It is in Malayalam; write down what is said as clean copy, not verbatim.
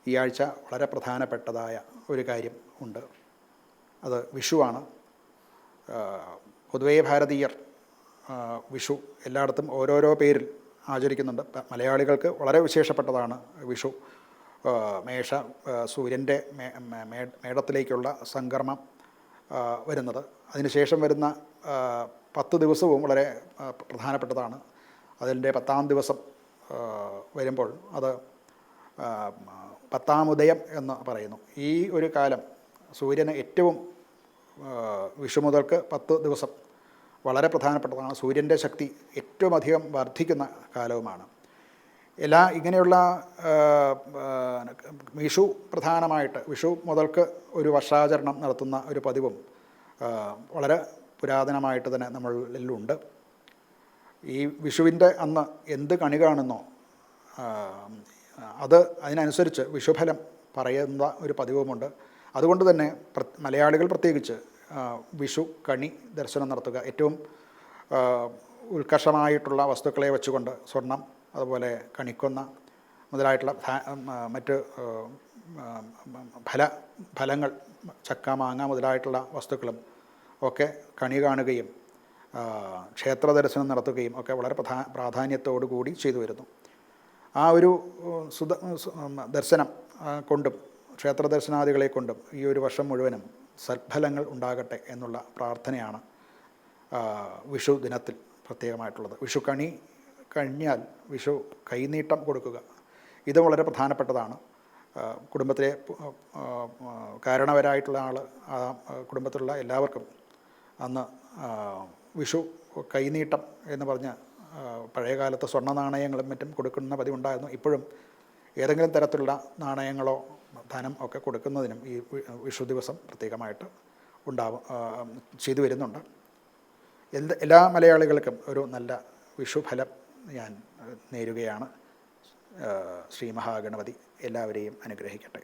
ഈ ആഴ്ച വളരെ പ്രധാനപ്പെട്ടതായ ഒരു കാര്യം ഉണ്ട്. അത് വിഷുവാണ്. പൊതുവേ ഭാരതീയർ വിഷു എല്ലായിടത്തും ഓരോരോ പേരിൽ ആചരിക്കുന്നുണ്ട്. മലയാളികൾക്ക് വളരെ വിശേഷപ്പെട്ടതാണ് വിഷു. സൂര്യൻ്റെ മേടത്തിലേക്കുള്ള സംക്രമം വരുന്നത്. അതിനുശേഷം വരുന്ന 10 ദിവസവും വളരെ പ്രധാനപ്പെട്ടതാണ്. അതിൻ്റെ 10-ാം ദിവസം വരുമ്പോൾ അത് 10-ാം ഉദയം എന്ന് പറയുന്നു. ഈ ഒരു കാലം സൂര്യന് ഏറ്റവും വിഷു മുതൽക്ക് 10 ദിവസം വളരെ പ്രധാനപ്പെട്ടതാണ്. സൂര്യൻ്റെ ശക്തി ഏറ്റവും അധികം വർദ്ധിക്കുന്ന കാലവുമാണ്. ഇങ്ങനെയുള്ള വിഷു പ്രധാനമായിട്ട് വിഷു മുതൽക്ക് ഒരു വർഷാചരണം നടത്തുന്ന ഒരു പതിവും വളരെ പുരാതനമായിട്ട് തന്നെ നമ്മളിലുണ്ട്. ഈ വിഷുവിൻ്റെ അന്ന് എന്ത് കണി കാണുന്നോ അതിനനുസരിച്ച് വിഷുഫലം പറയുന്ന ഒരു പതിവുമുണ്ട്. അതുകൊണ്ട് തന്നെ മലയാളികൾ പ്രത്യേകിച്ച് വിഷു കണി ദർശനം നടത്തുക, ഏറ്റവും ഉത്കർഷമായിട്ടുള്ള വസ്തുക്കളെ വെച്ചുകൊണ്ട് സ്വർണം, അതുപോലെ കണിക്കൊന്ന മുതലായിട്ടുള്ള മറ്റ് ഫലങ്ങൾ, ചക്ക, മാങ്ങ മുതലായിട്ടുള്ള വസ്തുക്കളും ഒക്കെ കണി കാണുകയും ക്ഷേത്ര ദർശനം നടത്തുകയും ഒക്കെ വളരെ പ്രാധാന്യത്തോടു കൂടി ചെയ്തു വരുന്നു. ആ ഒരു ദർശനം കൊണ്ടും ക്ഷേത്ര ദർശനാദികളെ കൊണ്ടും ഈ ഒരു വർഷം മുഴുവനും സൽഫലങ്ങൾ ഉണ്ടാകട്ടെ എന്നുള്ള പ്രാർത്ഥനയാണ് വിഷു ദിനത്തിൽ പ്രത്യേകമായിട്ടുള്ളത്. വിഷു കണി കഴിഞ്ഞാൽ വിഷു കൈനീട്ടം കൊടുക്കുക, ഇത് വളരെ പ്രധാനപ്പെട്ടതാണ്. കുടുംബത്തിലെ കാരണവരായിട്ടുള്ള ആൾ, ആ കുടുംബത്തിലുള്ള എല്ലാവർക്കും അന്ന് വിഷു കൈനീട്ടം എന്ന് പറഞ്ഞ് പഴയകാലത്ത് സ്വർണ്ണ നാണയങ്ങളും മറ്റും കൊടുക്കുന്ന പതിവുണ്ടായിരുന്നു. ഇപ്പോഴും ഏതെങ്കിലും തരത്തിലുള്ള നാണയങ്ങളോ ധനം ഒക്കെ കൊടുക്കുന്നതിനും ഈ വിഷു ദിവസം പ്രത്യേകമായിട്ട് ചെയ്തു വരുന്നുണ്ട്. എല്ലാ മലയാളികൾക്കും ഒരു നല്ല വിഷുഫലം ഞാൻ നേരുകയാണ്. ശ്രീ മഹാഗണപതി എല്ലാവരെയും അനുഗ്രഹിക്കട്ടെ.